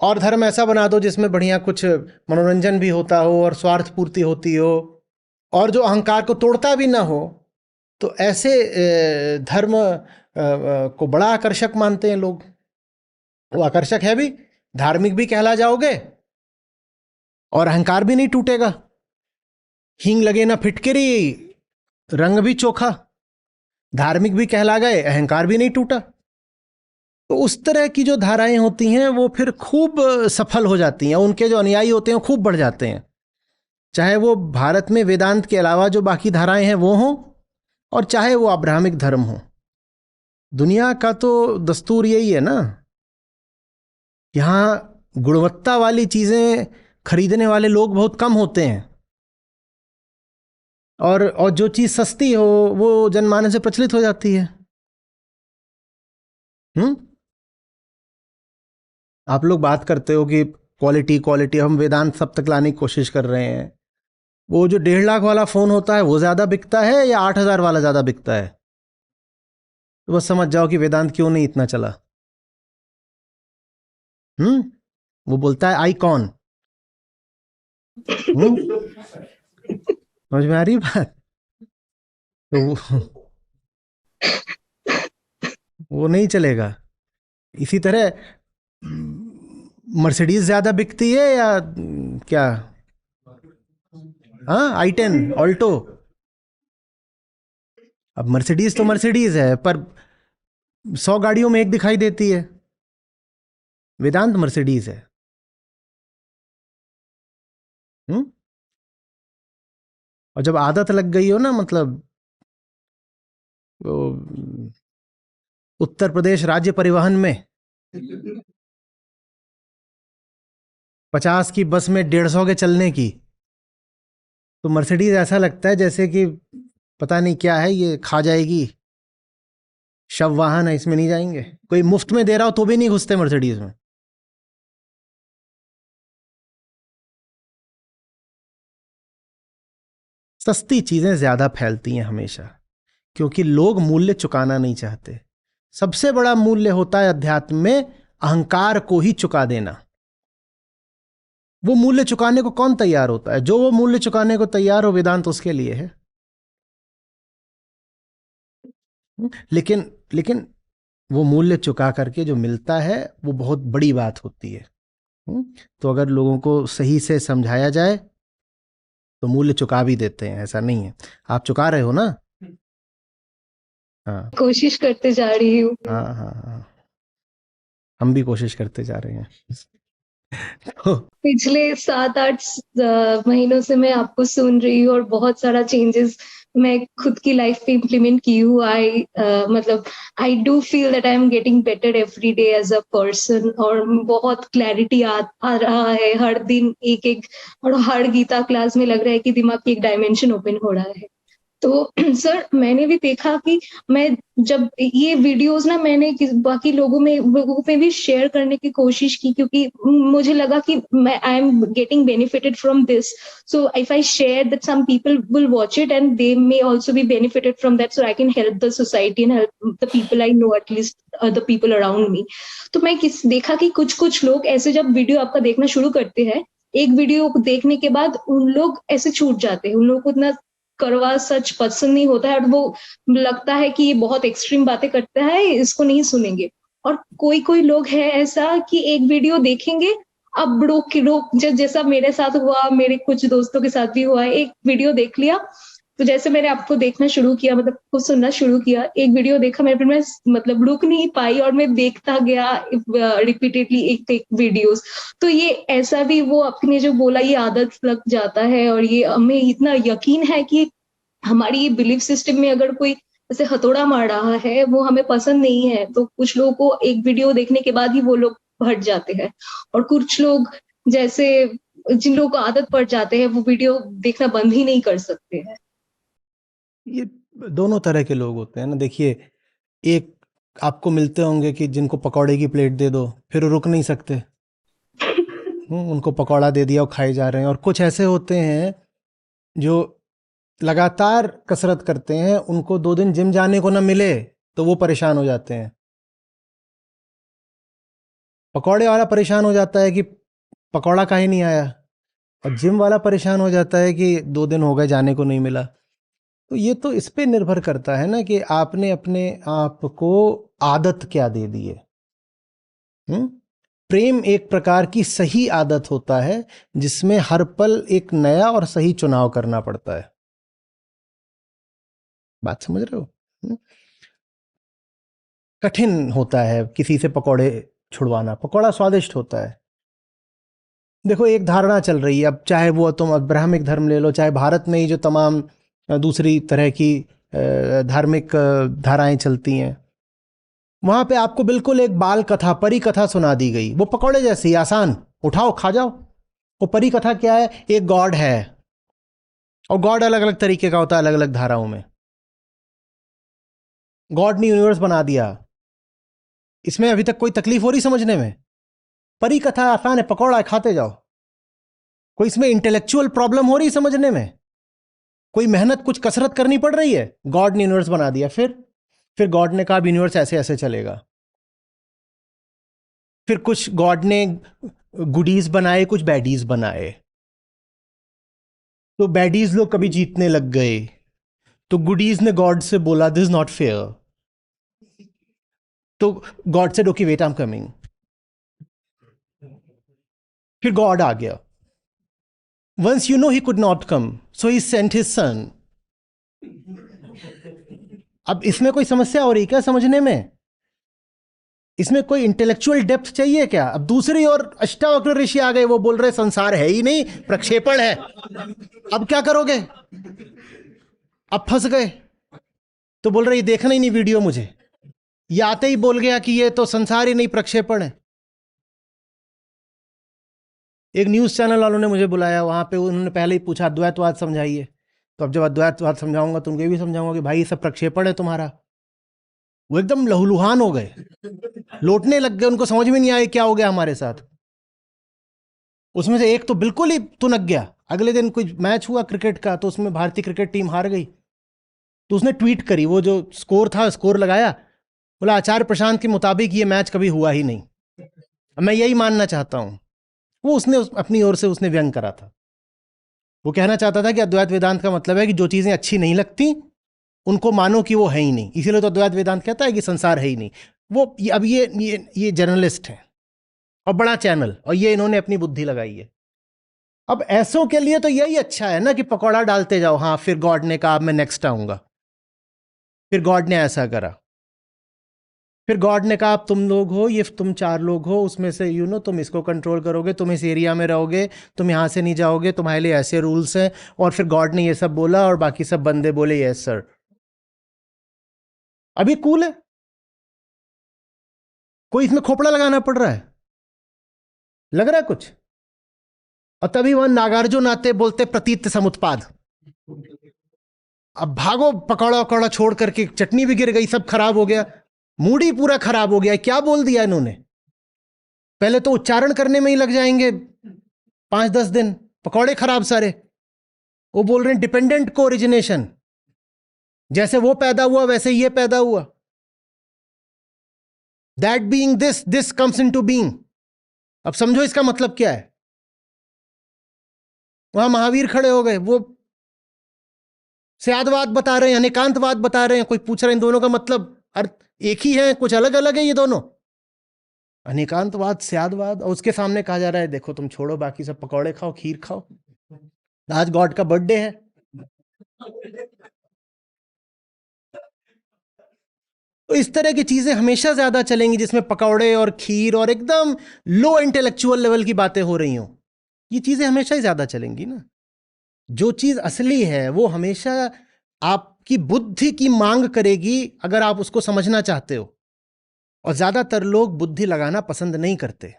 और धर्म ऐसा बना दो जिसमें बढ़िया कुछ मनोरंजन भी होता हो और स्वार्थ पूर्ति होती हो, और जो अहंकार को तोड़ता भी ना हो। तो ऐसे धर्म को बड़ा आकर्षक मानते हैं लोग। वो आकर्षक है भी, धार्मिक भी कहला जाओगे, और अहंकार भी नहीं टूटेगा। हींग लगे ना फिटकरी, रंग भी चोखा, धार्मिक भी कहला गए, अहंकार भी नहीं टूटा। तो उस तरह की जो धाराएं होती हैं वो फिर खूब सफल हो जाती हैं, उनके जो अनुयायी होते हैं वो खूब बढ़ जाते हैं, चाहे वो भारत में वेदांत के अलावा जो बाकी धाराएं हैं वो हों, और चाहे वो अब्राहमिक धर्म हो। दुनिया का तो दस्तूर यही है ना, यहां गुणवत्ता वाली चीजें खरीदने वाले लोग बहुत कम होते हैं, और जो चीज सस्ती हो वो जनमानस से प्रचलित हो जाती है। आप लोग बात करते हो कि क्वालिटी क्वालिटी, हम वेदांत सब तक लाने की कोशिश कर रहे हैं। वो जो 1.5 लाख वाला फोन होता है वो ज्यादा बिकता है या 8,000 वाला ज्यादा बिकता है? तो बस समझ जाओ कि वेदांत क्यों नहीं इतना चला। वो बोलता है आईकॉन। समझ में आ रही बात? तो वो नहीं चलेगा। इसी तरह मर्सिडीज ज़्यादा बिकती है या क्या? हाँ, i10 ऑल्टो। अब मर्सिडीज तो मर्सिडीज है, पर 100 गाड़ियों में एक दिखाई देती है। वेदांत मर्सिडीज है। हम्म। और जब आदत लग गई हो ना, मतलब वो उत्तर प्रदेश राज्य परिवहन में 50 की बस में 150 के चलने की, तो मर्सिडीज ऐसा लगता है जैसे कि पता नहीं क्या है, ये खा जाएगी, शव वाहन है, इसमें नहीं जाएंगे। कोई मुफ्त में दे रहा हो तो भी नहीं घुसते मर्सिडीज में। सस्ती चीजें ज्यादा फैलती हैं हमेशा, क्योंकि लोग मूल्य चुकाना नहीं चाहते। सबसे बड़ा मूल्य होता है अध्यात्म में अहंकार को ही चुका देना। वो मूल्य चुकाने को कौन तैयार होता है? जो वो मूल्य चुकाने को तैयार हो, वेदांत उसके लिए है। लेकिन लेकिन वो मूल्य चुका करके जो मिलता है वो बहुत बड़ी बात होती है। तो अगर लोगों को सही से समझाया जाए तो मूल्य चुका भी देते हैं, ऐसा नहीं है। आप चुका रहे हो ना? हाँ कोशिश करते जा रही हूँ। हाँ हाँ हाँ, हम भी कोशिश करते जा रहे हैं। तो पिछले 7-8 महीनों से मैं आपको सुन रही हूँ और बहुत सारा चेंजेस मैं खुद की लाइफ पे इम्प्लीमेंट की हूँ। मतलब I do feel that I am getting better every day as a person, और बहुत क्लैरिटी आ रहा है हर दिन एक एक। और हर गीता क्लास में लग रहा है कि दिमाग की एक डायमेंशन ओपन हो रहा है। तो सर, मैंने भी देखा कि मैं जब ये वीडियोस ना मैंने बाकी लोगों पे भी शेयर करने की कोशिश की, क्योंकि मुझे लगा कि मैं I am getting benefited from this. So if I share that some people will watch it and they may also be benefited from that, so I can help the society and help the people I know, at least the people around me. तो मैं देखा कि कुछ कुछ लोग ऐसे जब video आपका देखना शुरू करते हैं, एक वीडियो देखने के बाद उन लोग ऐसे छूट जाते हैं। उन लोगों को इतना कड़वा सच पसंद नहीं होता है और वो लगता है कि ये बहुत एक्सट्रीम बातें करता है, इसको नहीं सुनेंगे। और कोई कोई लोग है ऐसा कि एक वीडियो देखेंगे, अब रोक जैसा मेरे साथ हुआ, मेरे कुछ दोस्तों के साथ भी हुआ है। एक वीडियो देख लिया, तो जैसे मैंने आपको देखना शुरू किया, मतलब खुद सुनना शुरू किया, एक वीडियो देखा मैं, फिर मैं मतलब रुक नहीं पाई और मैं देखता गया रिपीटेडली एक एक वीडियोस। तो ये ऐसा भी वो आपने जो बोला, ये आदत लग जाता है, और ये हमें इतना यकीन है कि हमारी ये बिलीफ सिस्टम में अगर कोई ऐसे हथौड़ा मार रहा है, वो हमें पसंद नहीं है, तो कुछ लोगों को एक वीडियो देखने के बाद ही वो लोग हट जाते हैं। और कुछ लोग जैसे जिन लोगों को आदत पड़ जाते हैं, वो वीडियो देखना बंद ही नहीं कर सकते हैं। ये दोनों तरह के लोग होते हैं ना। देखिए, एक आपको मिलते होंगे कि जिनको पकौड़े की प्लेट दे दो फिर वो रुक नहीं सकते। उनको पकौड़ा दे दिया, वो खाए जा रहे हैं। और कुछ ऐसे होते हैं जो लगातार कसरत करते हैं, उनको 2 दिन जिम जाने को ना मिले तो वो परेशान हो जाते हैं। पकौड़े वाला परेशान हो जाता है कि पकौड़ा काहे नहीं आया, और जिम वाला परेशान हो जाता है कि 2 दिन हो गए जाने को नहीं मिला। तो ये तो इस पे निर्भर करता है ना कि आपने अपने आप को आदत क्या दे दी है। प्रेम एक प्रकार की सही आदत होता है जिसमें हर पल एक नया और सही चुनाव करना पड़ता है। बात समझ रहे हो? कठिन होता है किसी से पकौड़े छुड़वाना। पकौड़ा स्वादिष्ट होता है। देखो, एक धारणा चल रही है, अब चाहे वो तुम अब्राहमिक धर्म ले लो, चाहे भारत में ही जो तमाम दूसरी तरह की धार्मिक धाराएं चलती हैं, वहां पे आपको बिल्कुल एक बाल कथा, परी कथा सुना दी गई। वो पकौड़े जैसी आसान, उठाओ खा जाओ। वो परी कथा क्या है? एक गॉड है, और गॉड अलग अलग तरीके का होता है अलग अलग धाराओं में। गॉड ने यूनिवर्स बना दिया, इसमें अभी तक कोई तकलीफ हो रही समझने में? परी कथा आसान है, पकौड़ा है, खाते जाओ। कोई इसमें इंटेलेक्चुअल प्रॉब्लम हो रही समझने में? कोई मेहनत, कुछ कसरत करनी पड़ रही है? गॉड ने यूनिवर्स बना दिया, फिर गॉड ने कहा यूनिवर्स ऐसे ऐसे चलेगा। फिर कुछ गॉड ने गुडीज बनाए, कुछ बैडीज बनाए। तो बैडीज लोग कभी जीतने लग गए, तो गुडीज ने गॉड से बोला दिस नॉट फेयर। तो गॉड से okay wait I am coming. फिर गॉड आ गया। Once you know he could not come, so he sent his son. अब इसमें कोई समस्या हो रही क्या समझने में? इसमें कोई इंटेलेक्चुअल डेप्थ चाहिए क्या? अब दूसरी ओर अष्टावक्र ऋषि आ गए, वो बोल रहे संसार है ही नहीं, प्रक्षेपण है। अब क्या करोगे? अब फंस गए। तो बोल रहे ये देखना ही नहीं वीडियो मुझे। ये आते ही बोल गया कि ये तो संसार ही नहीं, प्रक्षेपण है। एक न्यूज चैनल वालों ने मुझे बुलाया, वहां पे उन्होंने पहले ही पूछा अद्वैतवाद समझाइए। तो अब जब अद्वैतवाद समझाऊंगा तो उनको ये भी समझाऊंगा कि भाई ये सब प्रक्षेपण है तुम्हारा। वो एकदम लहूलुहान हो गए, लौटने लग गए, उनको समझ में नहीं आया क्या हो गया हमारे साथ। उसमें से एक तो बिल्कुल ही तुनक गया। अगले दिन कुछ मैच हुआ क्रिकेट का, तो उसमें भारतीय क्रिकेट टीम हार गई। तो उसने ट्वीट करी, वो जो स्कोर था स्कोर लगाया, बोला आचार्य प्रशांत के मुताबिक ये मैच कभी हुआ ही नहीं। मैं यही मानना चाहता हूं। वो उसने अपनी ओर से उसने व्यंग करा था। वो कहना चाहता था कि अद्वैत वेदांत का मतलब है कि जो चीजें अच्छी नहीं लगती उनको मानो कि वो है ही नहीं। इसीलिए तो अद्वैत वेदांत कहता है कि संसार है ही नहीं। वो अब ये जर्नलिस्ट है और बड़ा चैनल, और ये इन्होंने अपनी बुद्धि लगाई है। अब ऐसों के लिए तो यही अच्छा है ना कि पकौड़ा डालते जाओ। हाँ, फिर गॉड ने कहा अब मैं नेक्स्ट आऊंगा, फिर गॉड ने ऐसा करा, फिर गॉड ने कहा अब तुम लोग हो, ये तुम 4 लोग हो, उसमें से तुम इसको कंट्रोल करोगे, तुम इस एरिया में रहोगे, तुम यहां से नहीं जाओगे, तुम्हारे लिए ऐसे रूल्स हैं। और फिर गॉड ने ये सब बोला और बाकी सब बंदे बोले यस सर। अभी कूल है, कोई इसमें खोपड़ा लगाना पड़ रहा है? लग रहा है कुछ? और तभी वह नागार्जुन आते, बोलते प्रतीत समुत्पाद। अब भागो, पकौड़ा वकौड़ा छोड़ करके, चटनी भी गिर गई, सब खराब हो गया, मूड ही पूरा खराब हो गया। क्या बोल दिया इन्होंने? पहले तो उच्चारण करने में ही लग जाएंगे 5-10 दिन, पकौड़े खराब सारे। वो बोल रहे हैं डिपेंडेंट को ओरिजिनेशन, जैसे वो पैदा हुआ वैसे ये पैदा हुआ। That being this, this comes into being. अब समझो इसका मतलब क्या है। वहां महावीर खड़े हो गए, वो स्यादवाद बता रहे हैं, अनेकांतवाद बता रहे हैं। कोई पूछ रहे हैं इन दोनों का मतलब अर्थ एक ही है, कुछ अलग अलग है ये दोनों? अनेकांतवाद, स्यादवाद, और उसके सामने कहा जा रहा है देखो तुम छोड़ो, बाकी सब पकौड़े खाओ, खीर खाओ, आज गॉड का बर्थडे है। तो इस तरह की चीजें हमेशा ज्यादा चलेंगी, जिसमें पकौड़े और खीर और एकदम लो इंटेलेक्चुअल लेवल की बातें हो रही हों। ये चीजें हमेशा ही ज्यादा चलेंगी ना। जो चीज असली है वो हमेशा आपकी बुद्धि की मांग करेगी, अगर आप उसको समझना चाहते हो। और ज्यादातर लोग बुद्धि लगाना पसंद नहीं करते,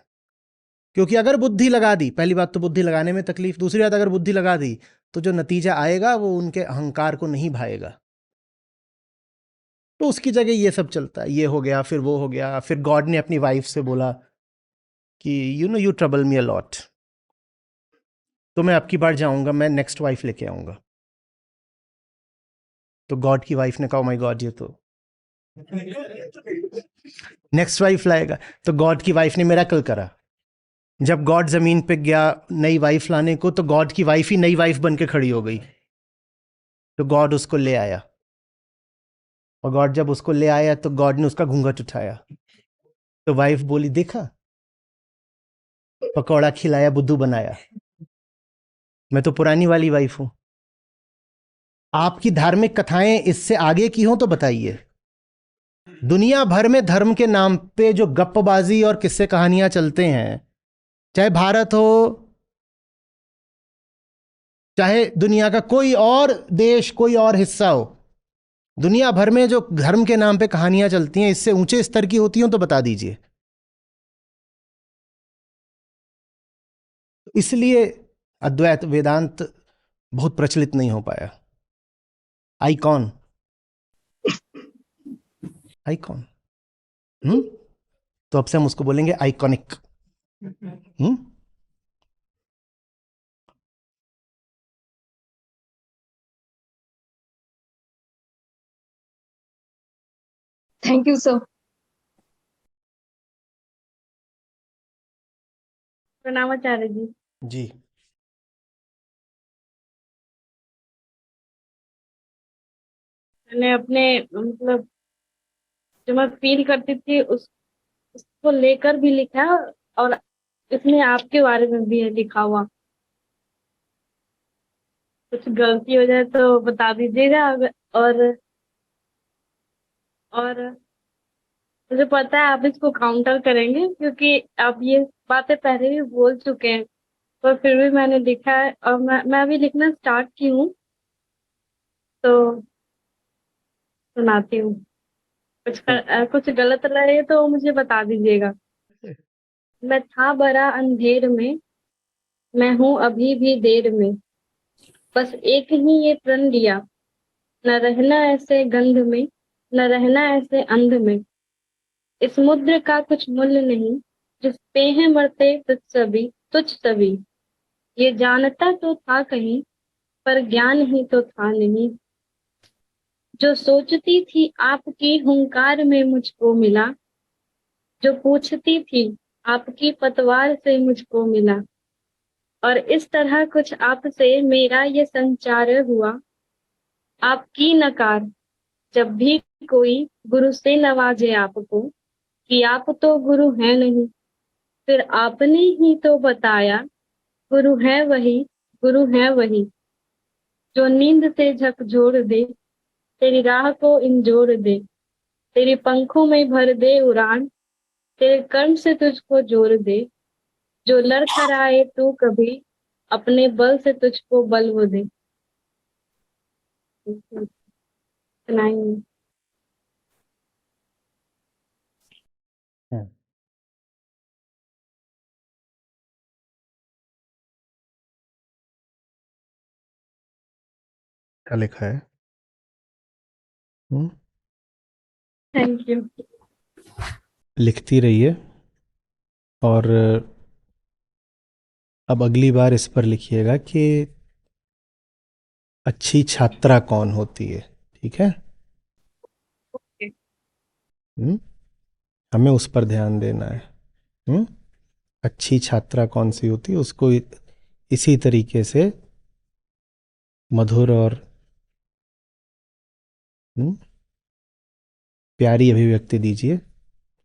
क्योंकि अगर बुद्धि लगा दी, पहली बात तो बुद्धि लगाने में तकलीफ, दूसरी बात अगर बुद्धि लगा दी तो जो नतीजा आएगा वो उनके अहंकार को नहीं भाएगा। तो उसकी जगह ये सब चलता है, ये हो गया, फिर वो हो गया। फिर गॉड ने अपनी वाइफ से बोला कि you trouble me a lot, तो मैं अब की बार जाऊंगा, मैं नेक्स्ट वाइफ लेके आऊंगा। तो गॉड की वाइफ ने कहा माय गॉड, ये तो नेक्स्ट वाइफ लाएगा। तो गॉड की वाइफ ने मिरेकल करा। जब गॉड जमीन पे गया नई वाइफ लाने को, तो गॉड की वाइफ ही नई वाइफ बन के खड़ी हो गई। तो गॉड उसको ले आया, और गॉड जब उसको ले आया तो गॉड ने उसका घूंघट उठाया। तो वाइफ बोली देखा, पकौड़ा खिलाया, बुद्धू बनाया, मैं तो पुरानी वाली वाइफ हूं। आपकी धार्मिक कथाएं इससे आगे की हों तो बताइए। दुनिया भर में धर्म के नाम पे जो गप्पबाजी और किस्से कहानियां चलते हैं, चाहे भारत हो, चाहे दुनिया का कोई और देश, कोई और हिस्सा हो, दुनिया भर में जो धर्म के नाम पे कहानियां चलती हैं, इससे ऊंचे स्तर की होती हो तो बता दीजिए। इसलिए अद्वैत वेदांत बहुत प्रचलित नहीं हो पाया। Icon, icon. तो अब से हम उसको बोलेंगे iconic. Hmm thank you sir. प्रणाम आचार्य जी। जी। मैंने अपने मतलब जो मैं फील करती थी उसको लेकर भी लिखा है, और इसमें आपके बारे में भी है लिखा हुआ। कुछ गलती हो जाए तो बता दीजिएगा। और और मुझे पता है आप इसको काउंटर करेंगे, क्योंकि आप ये बातें पहले भी बोल चुके हैं, पर फिर भी मैंने लिखा है, और मैं अभी लिखना स्टार्ट की हूँ, तो सुनाती हूँ। कुछ गलत रहे तो मुझे बता दीजिएगा। मैं था बड़ा अंधेर में, मैं हूँ अभी भी देर में, बस एक ही ये प्रण लिया, न रहना ऐसे गंध में, न रहना ऐसे अंध में। इस मुद्र का कुछ मूल्य नहीं, जिस पे है मरते तुझ सभी। ये जानता तो था कहीं, पर ज्ञान ही तो था नहीं। जो सोचती थी आपकी हुंकार में मुझको मिला, जो पूछती थी आपकी पतवार से मुझको मिला। और इस तरह कुछ आपसे मेरा ये संचार हुआ, आपकी नकार जब भी कोई गुरु से नवाजे आपको, कि आप तो गुरु हैं नहीं, फिर आपने ही तो बताया, गुरु है वही, गुरु है वही, जो नींद से झकझोर दे, तेरी राह को इंजोर दे, तेरे पंखों में भर दे उड़ान, तेरे कर्म से तुझको जोड़ दे, जो लड़खड़ाए तू कभी, अपने बल से तुझको बल वो दे। सुनाइए। हम्म, क्या लिखा है? हम्म, थैंक यू। लिखती रहिए। और अब अगली बार इस पर लिखिएगा कि अच्छी छात्रा कौन होती है। ठीक है? हम्म, हमें उस पर ध्यान देना है। हम्म, अच्छी छात्रा कौन सी होती है, उसको इसी तरीके से मधुर और प्यारी अभिव्यक्ति दीजिए।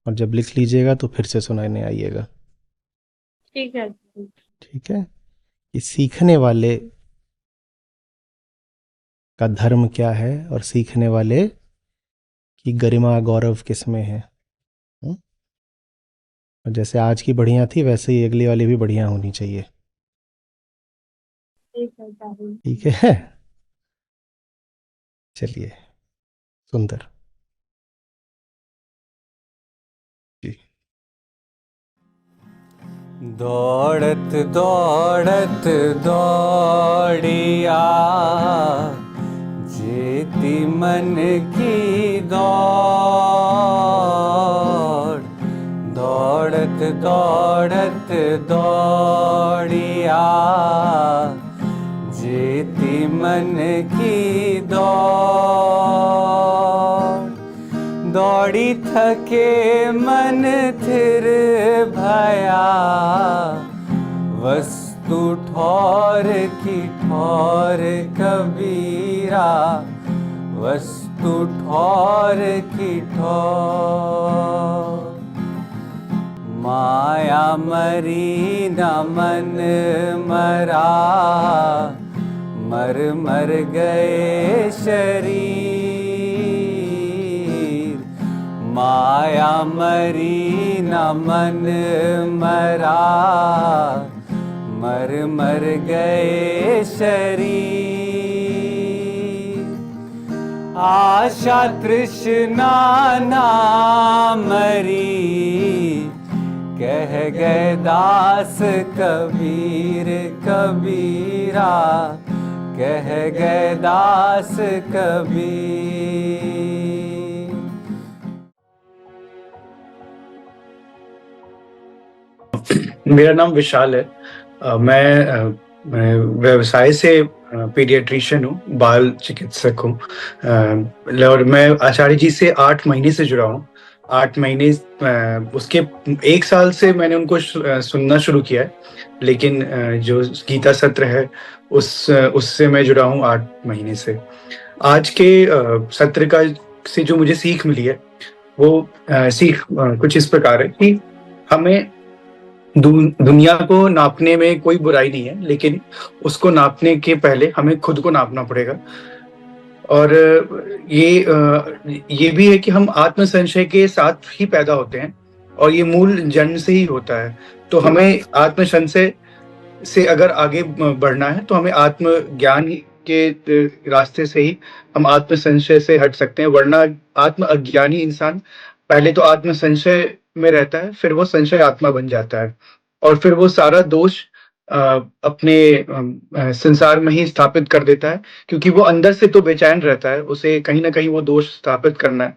और जब लिख लीजिएगा तो फिर से सुनाने आइएगा। ठीक है। ठीक है? कि सीखने वाले का धर्म क्या है और सीखने वाले की गरिमा गौरव किस में है। हम्म? और जैसे आज की बढ़िया थी वैसे ही अगली वाली भी बढ़िया होनी चाहिए। ठीक है साहिल। ठीक है? चलिए, सुंदर जी। दौड़त दौड़त दौड़िया, जेती मन की दौड़। दौड़त दौड़त दौड़िया, जेती मन की दौड़। दौड़ी थके मन थिर भया, वस्तु ठौर की ठौर कबीरा, वस्तु ठौर की ठौर। माया मरी न मन मरा, मर मर गए शरीर। माया मरी न मन मरा, मर मर गए शरीर। आशा तृष्णा ना मरी, कह गए दास कबीर कबीरा, कह गए दास कबीर। मेरा नाम विशाल है। मैं व्यवसाय से पीडियाट्रिशियन हूँ, बाल चिकित्सक हूँ। और मैं आचार्य जी से 8 महीने से जुड़ा हूँ। 8 महीने उसके 1 साल से मैंने उनको सुनना शुरू किया है, लेकिन जो गीता सत्र है उससे मैं जुड़ा हूँ 8 महीने से। आज के सत्र का से जो मुझे सीख मिली है वो सीख कुछ इस प्रकार है कि हमें दुनिया को नापने में कोई बुराई नहीं है, लेकिन उसको नापने के पहले हमें खुद को नापना पड़ेगा। और ये भी है कि हम आत्म संशय के साथ ही पैदा होते हैं और ये मूल जन्म से ही होता है। तो हमें आत्म संशय से अगर आगे बढ़ना है तो हमें आत्म ज्ञान के रास्ते से ही हम आत्म संशय से हट सकते हैं, वरना आत्म अज्ञानी इंसान पहले तो आत्म संशय में रहता है, फिर वो संशय आत्मा बन जाता है और फिर वो सारा दोष अपने संसार में ही स्थापित कर देता है, क्योंकि वो अंदर से तो बेचैन रहता है, उसे कहीं ना कहीं वो दोष स्थापित करना है।